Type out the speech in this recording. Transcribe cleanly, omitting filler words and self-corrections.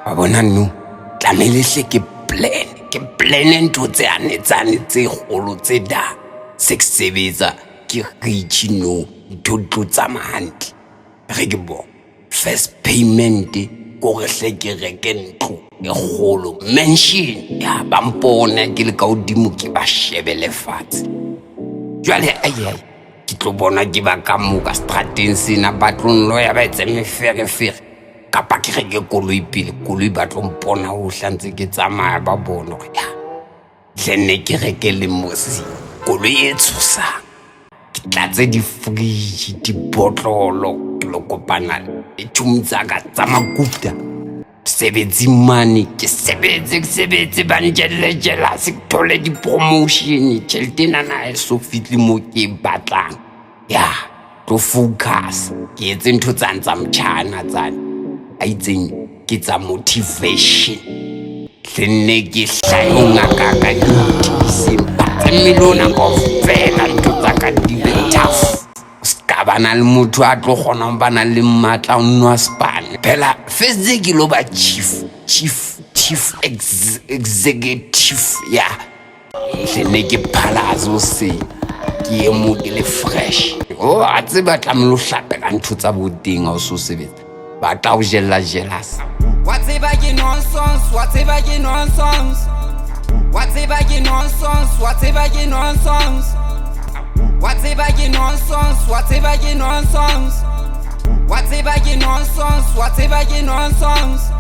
wa bona no tlamele hle ke plan ntho tse anetsane tse kgolo tse da sebetsa ke reach no ntho tsamahantli re ke bo first payment ko re hle ke reke ntlo e kgolo mansion ya ba mpona ke le ka odimo ke ba shebele fatshe jwale ayai ke tlo bona ke ba ka moka strateng sena batlong lo ya ba etse mefere kapa ke reke koloi pele koloi ba tlo mpona ho hlantse ke tsamaya ba bona ya hlenne ke reke le mosi koloi e tshosang ke tlatse di fridge di botlolo ke lo kopana le tshumtsa ka tsa makuta sebetsi mane ke sebetse ba njelle jealous ke thole di promotion tjhelete nana e so fitli mo ke batlang ya to focus ke etse ntho tsa mtshana tsane a itseng ke tsa motivation hlenne ke hlayo ngaka ka disimpa tsemilona go fela ntho tsa ka di tough ska bana le motho a tlo gona bana le matla nwa span phela first day ke lo ba chief executive ya hlenne ke phalazo se ke mo ke le fresh a tseba tlamelo hlape ka ntho tsa boteng o so sebetsa ba tla o jella jealous Whatever you nonsense, whatever you nonsense. Whatever you nonsense, whatever you nonsense. Whatever you nonsense, whatever you nonsense. Whatever you nonsense, whatever you nonsense.